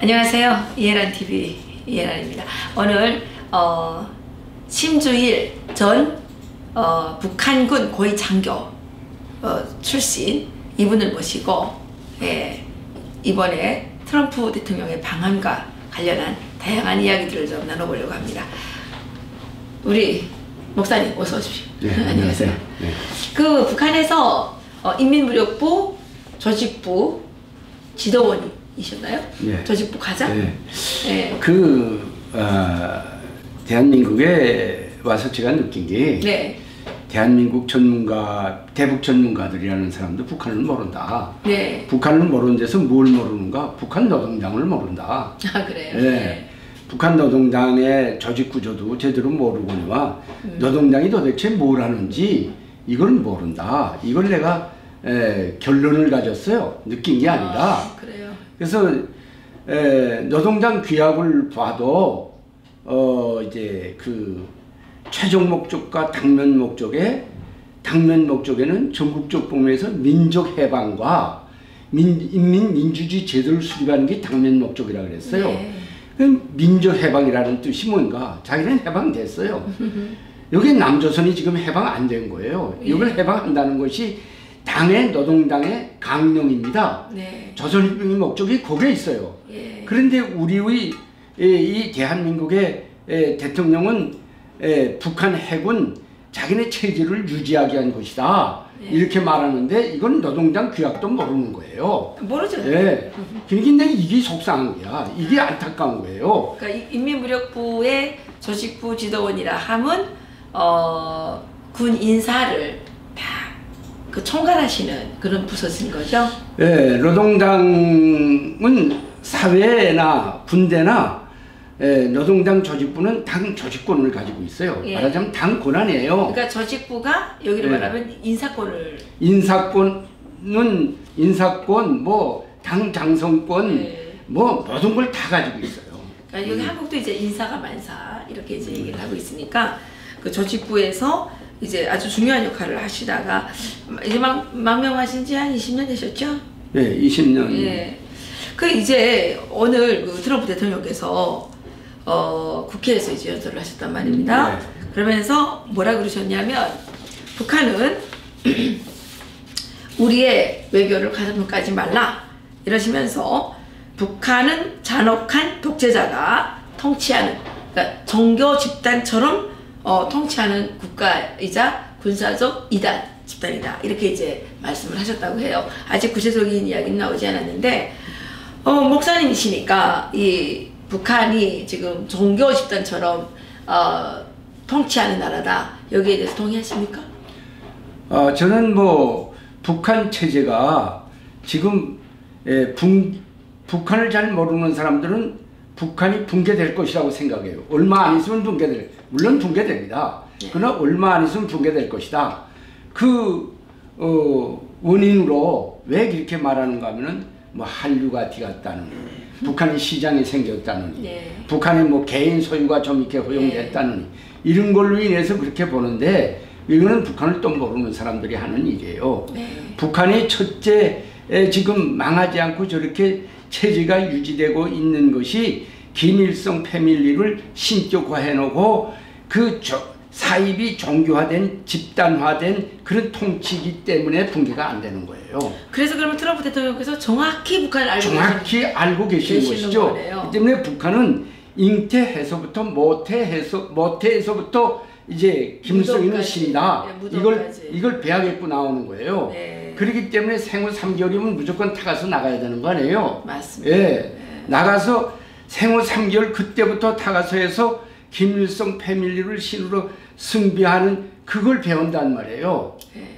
안녕하세요. 이해란TV 이해란입니다. 오늘 심주일 전 북한군 고위장교 출신 이분을 모시고 이번에 트럼프 대통령의 방한과 관련한 다양한 이야기들을 좀 나눠보려고 합니다. 우리 목사님 어서 오십시오. 네, 안녕하세요. 네. 그 북한에서 인민무력부 조직부 지도원이셨나요? 네. 조직부 과장? 네. 네. 대한민국에 와서 제가 느낀 게 네. 대한민국 전문가, 대북 전문가들이라는 사람도 북한을 모른다. 네. 북한을 모르는 데서 뭘 모르는가? 북한 노동당을 모른다. 아, 그래요? 네. 네. 북한 노동당의 조직 구조도 제대로 모르거니와 노동당이 도대체 뭘 하는지 이걸 모른다. 이걸 내가 결론을 가졌어요. 느낀 게 아니라. 아, 그래요? 그래서 노동당 규약을 봐도 이제 그 최종 목적과 당면 목적에는 전국적 범위에서 민족 해방과 인민민주주의 제도를 수립하는 게 당면 목적이라고 그랬어요. 네. 민족 해방이라는 뜻이 뭔가? 자기는 해방됐어요. 여기 남조선이 지금 해방 안 된 거예요. 이걸 해방한다는 것이 당의 노동당의 강령입니다. 네. 조선혁명의 목적이 거기에 있어요. 예. 그런데 우리의 이 대한민국의 대통령은 북한 해군 자기네 체제를 유지하게 한 것이다. 네. 이렇게 말하는데 이건 노동당 규약도 모르는 거예요. 모르죠. 예. 그러니까 이게 속상한 거야. 이게 안타까운 거예요. 그러니까 인민무력부의 조직부 지도원이라 함은 군 인사를 다 그 총괄하시는 그런 부서인 거죠? 예, 노동당은 사회나 군대나 노동당 조직부는 당 조직권을 가지고 있어요. 예. 말하자면 당 권한이에요. 그러니까 조직부가 여기를 말하면 인사권을 인사권, 뭐 당 장성권, 뭐 모든 걸 다 가지고 있어요. 그러니까 여기 한국도 이제 인사가 만사 이렇게 이제 얘기를 하고 있으니까 그 조직부에서 이제 아주 중요한 역할을 하시다가 이제 망명하신 지 한 20년 되셨죠? 네, 20년. 예. 그 이제 오늘 그 트럼프 대통령께서 국회에서 이제 연설을 하셨단 말입니다. 네. 그러면서 뭐라 그러셨냐면 북한은 우리의 외교를 가슴까지 말라 이러시면서 북한은 잔혹한 독재자가 통치하는, 그러니까 종교 집단처럼 통치하는 국가이자 군사적 이단 집단이다 이렇게 이제 말씀을 하셨다고 해요. 아직 구체적인 이야기는 나오지 않았는데 목사님이시니까 이 북한이 지금 종교 집단처럼 통치하는 나라다 여기에 대해서 동의하십니까? 저는 뭐 북한 체제가 지금 북한을 잘 모르는 사람들은 북한이 붕괴될 것이라고 생각해요. 얼마 안 있으면 물론 붕괴됩니다. 그러나 얼마 안 있으면 붕괴될 것이다. 그 원인으로 왜 그렇게 말하는가 하면은 뭐 한류가 뒤갔다느니, 북한의 시장이 생겼다느니, 북한의 뭐 개인 소유가 좀 이렇게 허용됐다느니 이런 걸로 인해서 그렇게 보는데 이거는 북한을 또 모르는 사람들이 하는 일이에요. 북한이 첫째 지금 망하지 않고 저렇게 체제가 유지되고 있는 것이 김일성 패밀리를 신격화해 놓고 그 사입이 종교화된 집단화된 그런 통치이기 때문에 붕괴가 안 되는 거예요. 그래서 그러면 트럼프 대통령께서 정확히 북한을 알고 계시는 것이죠. 거네요. 때문에 북한은 잉태해서부터 모태에서부터 이제 김일성이는 신이다. 이걸 배하겠고 나오는 거예요. 그렇기 때문에 생후 3개월이면 무조건 타가서 나가야 되는 거 아니에요? 맞습니다. 나가서 생후 3개월 그때부터 타가서 해서 김일성 패밀리를 신으로 숭배하는 그걸 배운단 말이에요.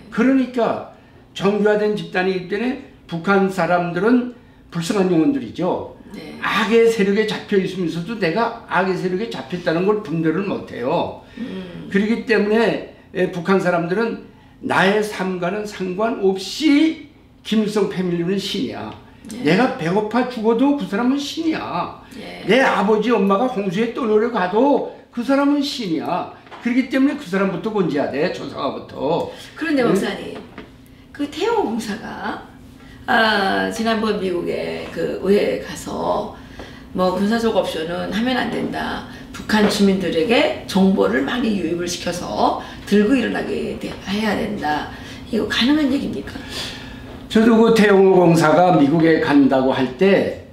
그러니까 종교화된 집단이기 때문에 북한 사람들은 불쌍한 영혼들이죠. 악의 세력에 잡혀 있으면서도 내가 악의 세력에 잡혔다는 걸 분별을 못해요. 그렇기 때문에 북한 사람들은 나의 삶과는 상관없이 김일성 패밀리는 신이야. 내가 배고파 죽어도 그 사람은 신이야. 내 아버지 엄마가 홍수에 떠내려가도 그 사람은 신이야. 그렇기 때문에 그 사람부터 건져야 돼. 조상아부터. 그런데 목사님, 그 태호 공사가 지난번 미국에 그 의회에 가서 뭐 군사적 옵션은 하면 안 된다. 북한 주민들에게 정보를 많이 유입을 시켜서 들고 일어나게 해야 된다. 이거 가능한 얘기입니까? 저도 그 태영호 공사가 미국에 간다고 할 때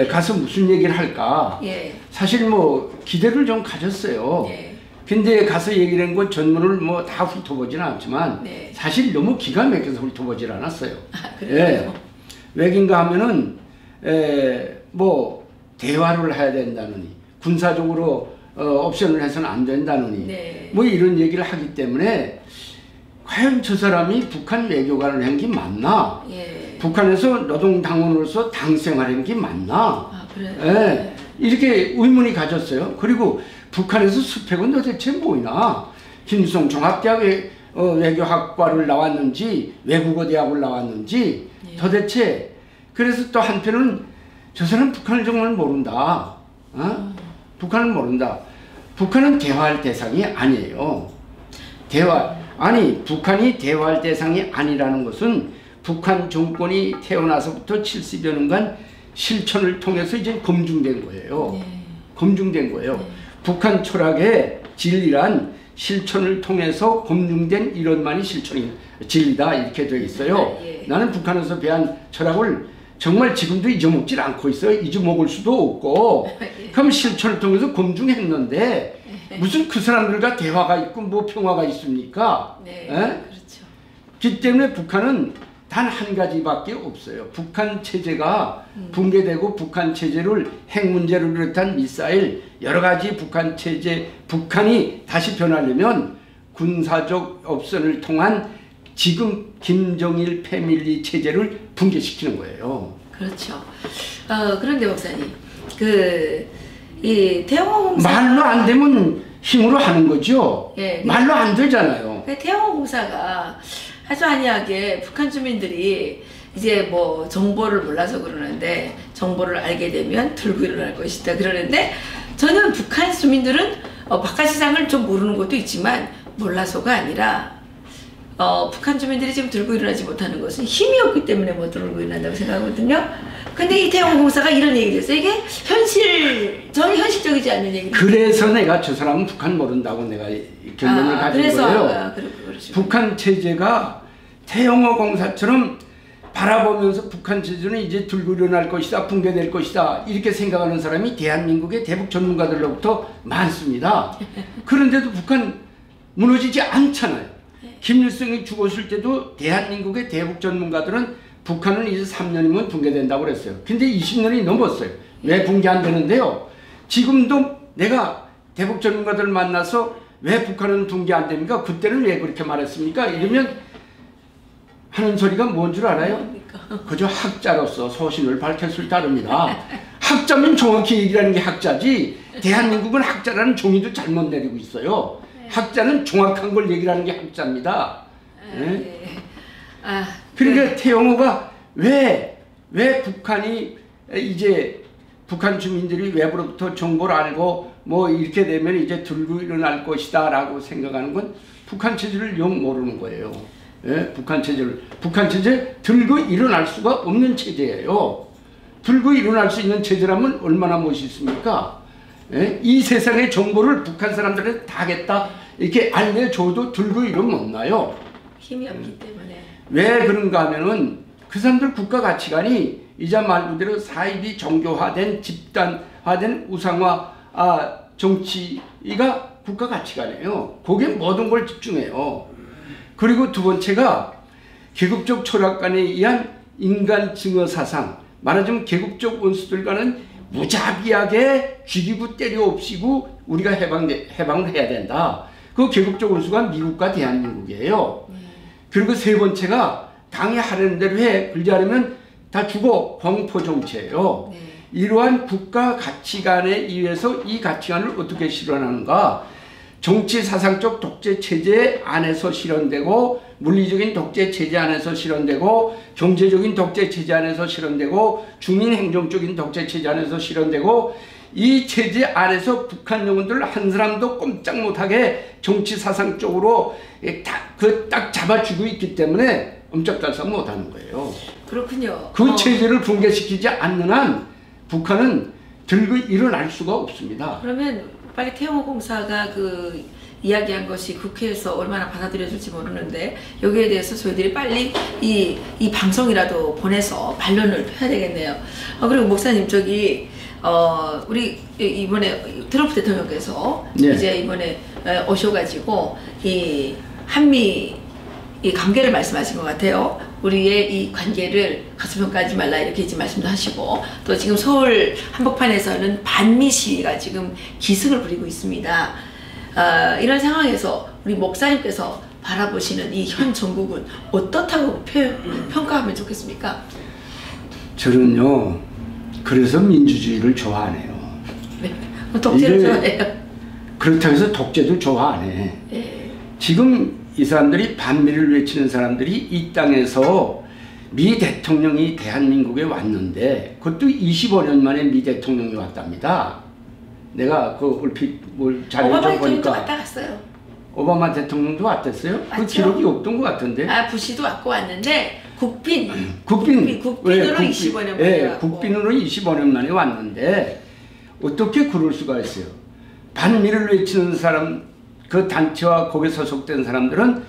가서 무슨 얘기를 할까? 사실 뭐 기대를 좀 가졌어요. 근데 가서 얘기를 한 건 전문을 뭐 다 훑어보지는 않지만 사실 너무 기가 막혀서 훑어보질 않았어요. 그래요? 왜긴가 하면은 뭐 대화를 해야 된다느니 군사적으로 옵션을 해서는 안 된다느니 뭐 이런 얘기를 하기 때문에 과연 저 사람이 북한 외교관을 한 게 맞나? 북한에서 노동당원으로서 당생활한 게 맞나? 그래요? 이렇게 의문이 가졌어요. 그리고 북한에서 스펙은 도대체 뭐이나? 김일성 종합대학 외교학과를 나왔는지 외국어대학을 나왔는지 도대체 그래서 또 한편은 저 사람 북한을 정말 모른다. 북한을 모른다. 북한은 대화할 대상이 아니에요. 북한이 대화할 대상이 아니라는 것은 북한 정권이 태어나서부터 70여 년간 실천을 통해서 이제 검증된 거예요. 검증된 거예요. 북한 철학의 진리란 실천을 통해서 검증된 이론만이 진리다 이렇게 되어 있어요. 나는 북한에서 배운 철학을 정말 지금도 잊어먹질 않고 있어요. 잊어먹을 수도 없고 그럼 실천을 통해서 검증했는데 무슨 그 사람들과 대화가 있고 뭐 평화가 있습니까? 그렇죠. 그 때문에 북한은 단 한 가지밖에 없어요. 북한 체제가 붕괴되고 북한 체제를 핵 문제를 비롯한 미사일 여러 가지 북한 체제 북한이 다시 변하려면 군사적 옵션을 통한 지금 김정일 패밀리 체제를 붕괴시키는 거예요. 그렇죠. 그런데 목사님, 이 태영호 공사 말로 안 되면 힘으로 하는 거죠. 말로 안 되잖아요. 태영호 공사가 아주 안이하게 북한 주민들이 이제 뭐 정보를 몰라서 그러는데 정보를 알게 되면 들고 일어날 것이다 그러는데 저는 북한 주민들은 바깥 세상을 좀 모르는 것도 있지만 몰라서가 아니라 북한 주민들이 지금 들고 일어나지 못하는 것은 힘이 없기 때문에 못 들고 일어난다고 생각하거든요. 근데 이 태영호 공사가 이런 얘기를 했어요. 이게 전혀 현실적이지 않는 얘기입니다. 그래서 내가 저 사람은 북한 모른다고 내가 결론을 가진 거예요. 북한 체제가 태영호 공사처럼 바라보면서 북한 체제는 이제 들고 일어날 것이다, 붕괴될 것이다 이렇게 생각하는 사람이 대한민국의 대북 전문가들로부터 많습니다. 그런데도 북한 무너지지 않잖아요. 김일성이 죽었을 때도 대한민국의 대북 전문가들은 북한은 이제 3년이면 붕괴된다고 그랬어요. 근데 20년이 넘었어요. 왜 붕괴 안 되는데요? 지금도 내가 대북 전문가들 만나서 왜 북한은 붕괴 안 됩니까? 그때는 왜 그렇게 말했습니까? 이러면 하는 소리가 뭔 줄 알아요? 그저 학자로서 소신을 밝혔을 따릅니다. 학자면 정확히 얘기하는 게 학자지 대한민국은 학자라는 종이도 잘못 내리고 있어요. 학자는 정확한 걸 얘기하는 게 학자입니다. 그러니까 태영호가 왜 북한이 이제 북한 주민들이 외부로부터 정보를 알고 뭐 이렇게 되면 이제 들고 일어날 것이다 라고 생각하는 건 북한 체제를 영 모르는 거예요. 북한 체제 들고 일어날 수가 없는 체제예요. 들고 일어날 수 있는 체제라면 얼마나 멋있습니까? 이 세상의 정보를 북한 사람들한테 다 하겠다 이렇게 알려줘도 들고 일어는 못 나요. 힘이 없기 때문에. 왜 그런가 하면은 그 사람들 국가 가치관이 이자 말 그대로 사이비 종교화된 집단화된 우상화 정치가 국가 가치관이에요. 거기에 모든 걸 집중해요. 그리고 두 번째가 계급적 철학관에 의한 인간 증오 사상, 말하자면 계급적 원수들과는 무자비하게 죽이고 때려 없이고 우리가 해방을 해야 된다. 그 계급적 원수가 미국과 대한민국이에요. 그리고 세 번째가 당이 하려는 대로 해, 그러지 않으면 다 죽어, 공포 정치예요. 이러한 국가 가치관에 의해서 이 가치관을 어떻게 실현하는가? 정치 사상적 독재 체제 안에서 실현되고 물리적인 독재 체제 안에서 실현되고 경제적인 독재 체제 안에서 실현되고 주민 행정적인 독재 체제 안에서 실현되고 이 체제 안에서 북한 영혼들 한 사람도 꼼짝 못하게 정치 사상적으로 딱 잡아주고 있기 때문에 엄짝달싹 못하는 거예요. 그렇군요. 그 체제를 붕괴시키지 않는 한 북한은 들고 일어날 수가 없습니다. 그러면 빨리 태영호 공사가 그 이야기한 것이 국회에서 얼마나 받아들여질지 모르는데 여기에 대해서 저희들이 빨리 이 방송이라도 보내서 반론을 해야 되겠네요. 그리고 목사님 저기 우리 이번에 트럼프 대통령께서 네. 이제 이번에 오셔가지고 이 한미 이 관계를 말씀하신 것 같아요. 우리의 이 관계를 가수평가하지 말라 이렇게 이제 말씀도 하시고 또 지금 서울 한복판에서는 반미 시위가 지금 기승을 부리고 있습니다. 이런 상황에서 우리 목사님께서 바라보시는 이 현 정국은 어떻다고 평가하면 좋겠습니까? 저는요 그래서 민주주의를 좋아하네요. 네. 독재를 좋아해요. 그렇다고 해서 독재도 좋아하네. 네. 지금 이 사람들이 반미를 외치는 사람들이 이 땅에서 미 대통령이 대한민국에 왔는데 그것도 25년 만에 미 대통령이 왔답니다. 내가 그 얼핏 뭘 자료 좀 오바마 대통령도 보니까 왔다 갔어요. 오바마 대통령도 왔댔어요? 그 맞죠? 기록이 없던 것 같은데. 부시도 왔는데 국빈으로 왜, 25년 만에 예, 왔고. 국빈으로 25년 만에 왔는데 어떻게 그럴 수가 있어요? 반미를 외치는 사람 그 단체와 거기에 소속된 사람들은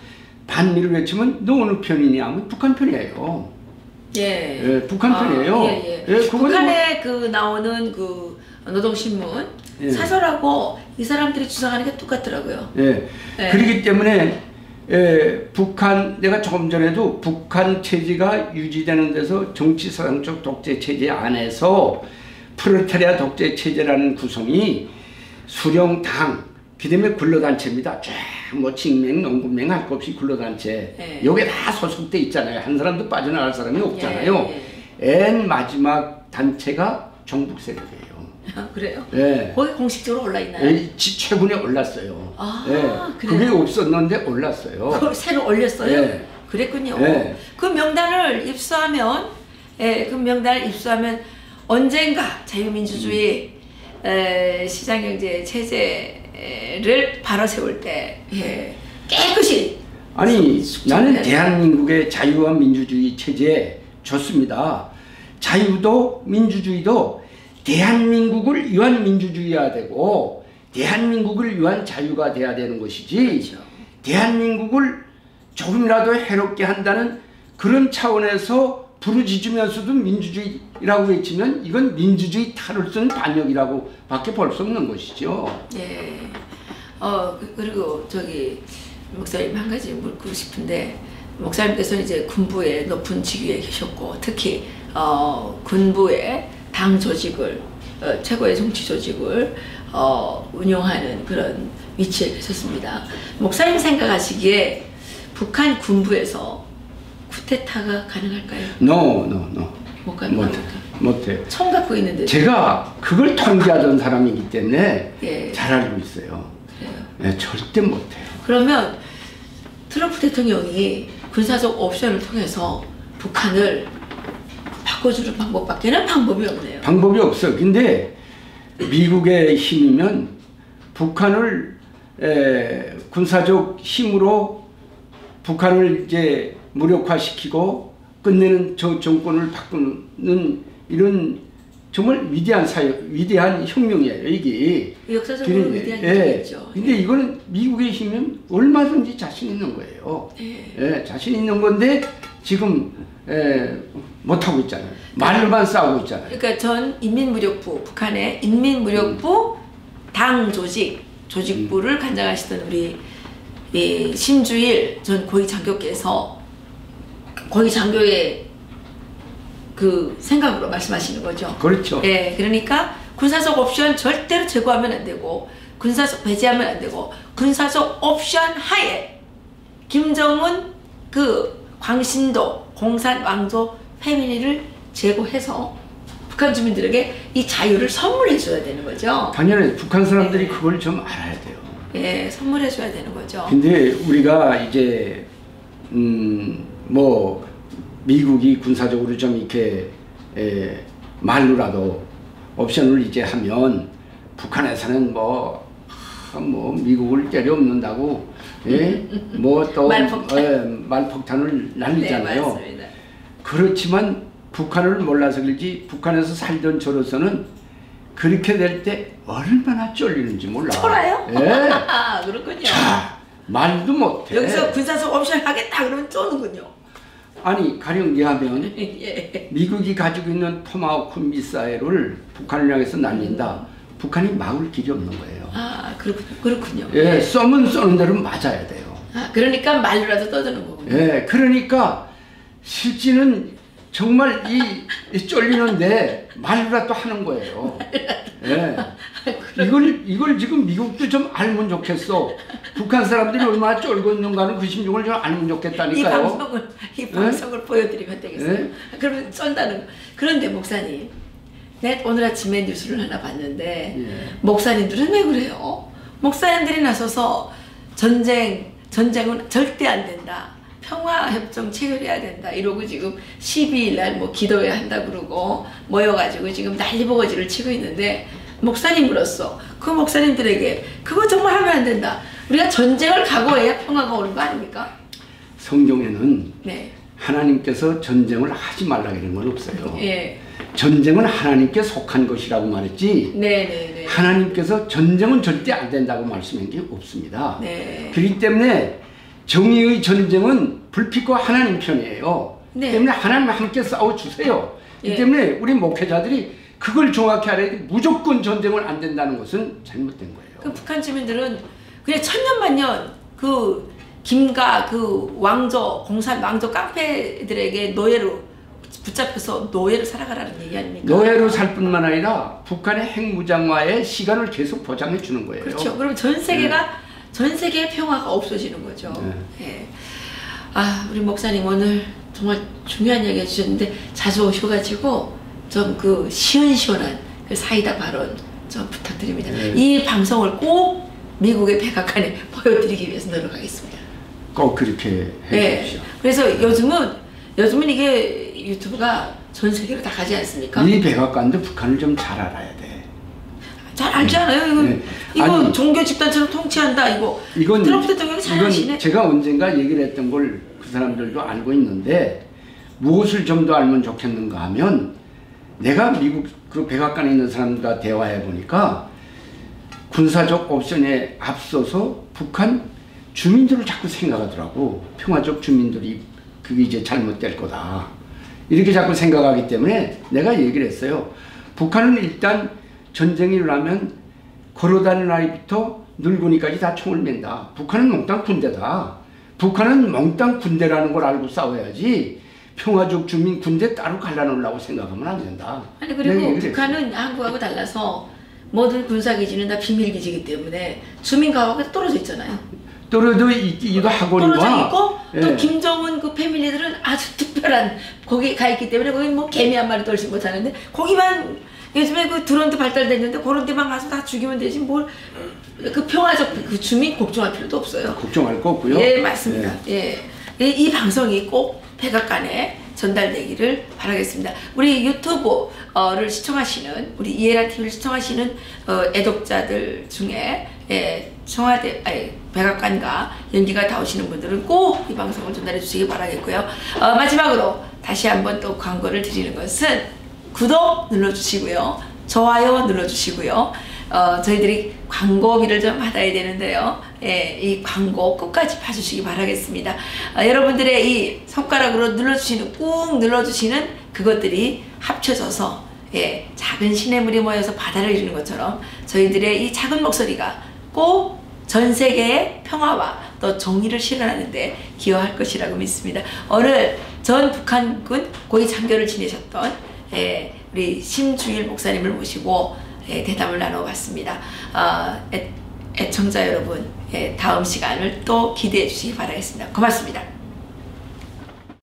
반미를 외치면 너 어느 편이냐 하면 북한 편이에요. 예. 예, 북한 편이에요. 예. 예, 그거는 북한에 그 나오는 그 노동신문 예. 사설하고 이 사람들이 주장하는 게 똑같더라고요. 예. 예. 그렇기 때문에 북한 내가 조금 전에도 북한 체제가 유지되는 데서 정치사상적 독재 체제 안에서 프롤레타리아 독재 체제라는 구성이 수령당 그다음에 근로단체입니다. 뭐 직맹, 농군맹 할 것 없이 근로단체. 예. 여기에 다 소속돼 있잖아요. 한 사람도 빠져나갈 사람이 없잖아요. 예. 맨 마지막 단체가 정북 세력이에요. 그래요? 예. 거기 공식적으로 올라 있나요? 예, 최근에 올랐어요. 그래요? 그게 없었는데 올랐어요. 그걸 새로 올렸어요? 예. 그랬군요. 예. 그 명단을 입수하면 언젠가 자유민주주의 시장경제 체제를 바로 세울 때 깨끗이 아니 나는 숙제를 대한민국의 자유와 민주주의 체제 좋습니다. 자유도 민주주의도 대한민국을 위한 민주주의가 되고 대한민국을 위한 자유가 돼야 되는 것이지 그렇죠. 대한민국을 조금이라도 해롭게 한다는 그런 차원에서 부르짖으면서도 민주주의라고 외치면 이건 민주주의 탈을 쓴 반역이라고 밖에 볼 수 없는 것이죠. 예. 그리고 저기 목사님 한 가지 묻고 싶은데 목사님께서는 이제 군부의 높은 직위에 계셨고 특히 군부의 당 조직을 최고의 정치 조직을 운영하는 그런 위치에 계셨습니다. 목사님 생각하시기에 북한 군부에서 쿠데타가 가능할까요? No. 못 가능합니까? 못해요. 총 갖고 있는데 제가 그걸 통제하던 사람이기 때문에 예. 잘 알고 있어요. 그래요. 네, 절대 못해요. 그러면 트럼프 대통령이 군사적 옵션을 통해서 북한을 바꿔주는 방법밖에는 방법이 없네요. 방법이 없어. 근데 미국의 힘이면 북한을 군사적 힘으로 북한을 이제 무력화시키고 끝내는 저 정권을 바꾸는 이런 정말 위대한 혁명이에요, 이게. 역사적으로 위대한 일이겠죠. 근데 이거는 미국의 힘이면 얼마든지 자신 있는 거예요. 자신 있는 건데 지금 못하고 있잖아요. 말로만 싸우고 있잖아요. 그러니까 전 인민무력부, 북한의 인민무력부 당 조직부를 관장하시던 우리 심주일 전 고위 장교께서 고위 장교의 그 생각으로 말씀하시는 거죠. 그렇죠. 예, 그러니까 군사적 옵션 절대로 제거하면 안 되고 군사적 배제하면 안 되고 군사적 옵션 하에 김정은 그 광신도 공산 왕조 패밀리를 제거해서 북한 주민들에게 이 자유를 선물해 줘야 되는 거죠. 당연히 북한 사람들이 그걸 좀 알아야 돼요. 예, 선물해 줘야 되는 거죠. 근데 우리가 이제 뭐 미국이 군사적으로 좀 이렇게 말로라도 옵션을 이제 하면 북한에서는 뭐 미국을 때려엎는다고 뭐 또 말폭탄을 날리잖아요. 네, 맞습니다. 그렇지만 북한을 몰라서 그렇지 북한에서 살던 저로서는 그렇게 될 때 얼마나 쫄리는지 몰라. 쫄아요? 예. 그렇군요. 자, 말도 못해. 여기서 군사적 옵션 하겠다 그러면 쏘는군요. 아니 가령 얘기하면 예. 미국이 가지고 있는 토마호크 미사일을 북한을 향해서 날린다. 북한이 막을 길이 없는 거예요. 아 그렇군요. 예, 쏘면 쏘는 대로 맞아야 돼요. 아 그러니까 말로라도 떠드는 거군요. 예, 그러니까 실제는 정말 이 쫄리는데 말로라도 하는 거예요. 예. 이걸 지금 미국도 좀 알면 좋겠어. 북한 사람들이 얼마나 쫄고 있는가는 그 심정을 좀 알면 좋겠다니까요. 이 방송을 보여드리면 되겠어요. 네? 그러면 쏜다는 거. 그런데 목사님, 내가 오늘 아침에 뉴스를 하나 봤는데 목사님들은 왜 그래요? 목사님들이 나서서 전쟁은 절대 안 된다. 평화협정 체결해야 된다. 이러고 지금 12일 날 뭐 기도해야 한다 그러고 모여가지고 지금 난리버거지를 치고 있는데 목사님으로서 그 목사님들에게 그거 정말 하면 안 된다. 우리가 전쟁을 각오해야 평화가 오는 거 아닙니까? 성경에는 네. 하나님께서 전쟁을 하지 말라 이런 건 없어요. 예. 전쟁은 하나님께 속한 것이라고 말했지. 네네네. 하나님께서 전쟁은 절대 안 된다고 말씀한 게 없습니다. 네. 그렇기 때문에 정의의 전쟁은 불필요한 하나님 편이에요. 네. 때문에 하나님 함께 싸워주세요. 예. 이 때문에 우리 목회자들이 그걸 정확히 알아야 돼. 무조건 전쟁을 안 된다는 것은 잘못된 거예요. 그 북한 주민들은 그냥 천년만년 그 김가 그 왕조 공산 왕조 깡패들에게 노예로 붙잡혀서 노예로 살아가라는 얘기 아닙니까? 노예로 살 뿐만 아니라 북한의 핵무장화의 시간을 계속 보장해 주는 거예요. 그렇죠. 그럼 전 세계의 평화가 없어지는 거죠. 예. 아 우리 목사님 오늘 정말 중요한 얘기 해주셨는데 자주 오셔가지고 좀 그 시원시원한 그 사이다 발언 좀 부탁드립니다. 이 방송을 꼭 미국의 백악관에 보여드리기 위해서 노력하겠습니다. 꼭 그렇게 해주십시오. 그래서 요즘은 이게 유튜브가 전 세계로 다 가지 않습니까? 이 백악관도 북한을 좀 잘 알아야 돼. 잘 알지 않아요? 이거 아니, 종교 집단처럼 통치한다. 이건 트럼프 대통령이 잘 아시네. 제가 언젠가 얘기를 했던 걸 그 사람들도 알고 있는데 무엇을 좀 더 알면 좋겠는가 하면 내가 미국 그 백악관에 있는 사람들과 대화해 보니까 군사적 옵션에 앞서서 북한 주민들을 자꾸 생각하더라고. 평화적 주민들이 그게 이제 잘못될 거다. 이렇게 자꾸 생각하기 때문에 내가 얘기를 했어요. 북한은 일단 전쟁이 일어나면 걸어다니는 아이부터 늙은이까지 다 총을 맨다. 북한은 몽땅 군대다. 북한은 몽땅 군대라는 걸 알고 싸워야지 평화적 주민 군대 따로 갈라놓으려고 생각하면 안 된다. 아니 그리고 북한은 한국하고 달라서 모든 군사기지는 다 비밀기지이기 때문에 주민 가옥에 떨어져 있잖아요. 떨어져 있기도 하고 떨어져 있고 또 김정은 그 패밀리들은 아주 특별한 거기 가 있기 때문에 거기 뭐 개미 한 마리 떨지 못하는데 거기만 요즘에 그 드론도 발달됐는데 그런 데만 가서 다 죽이면 되지 뭘 그 평화적 그 주민 걱정할 필요도 없어요. 걱정할 거 없고요. 예 맞습니다. 예. 이 방송이 꼭 백악관에 전달되기를 바라겠습니다. 우리 유튜브를 시청하시는 우리 이해라 TV를 시청하시는 애독자들 중에 청와대 백악관과 연기가 닿으시는 분들은 꼭 이 방송을 전달해 주시기 바라겠고요. 마지막으로 다시 한번 또 광고를 드리는 것은 구독 눌러주시고요. 좋아요 눌러주시고요. 저희들이 광고비를 좀 받아야 되는데요. 이 광고 끝까지 봐주시기 바라겠습니다. 여러분들의 이 손가락으로 꾹 눌러주시는 그것들이 합쳐져서 작은 시냇물이 모여서 바다를 이루는 것처럼 저희들의 이 작은 목소리가 꼭 전 세계의 평화와 또 정의를 실현하는 데 기여할 것이라고 믿습니다. 오늘 전 북한군 고위 장교를 지내셨던 우리 심주일 목사님을 모시고 대담을 나눠봤습니다. 애청자 여러분, 다음 시간을 또 기대해 주시기 바라겠습니다. 고맙습니다.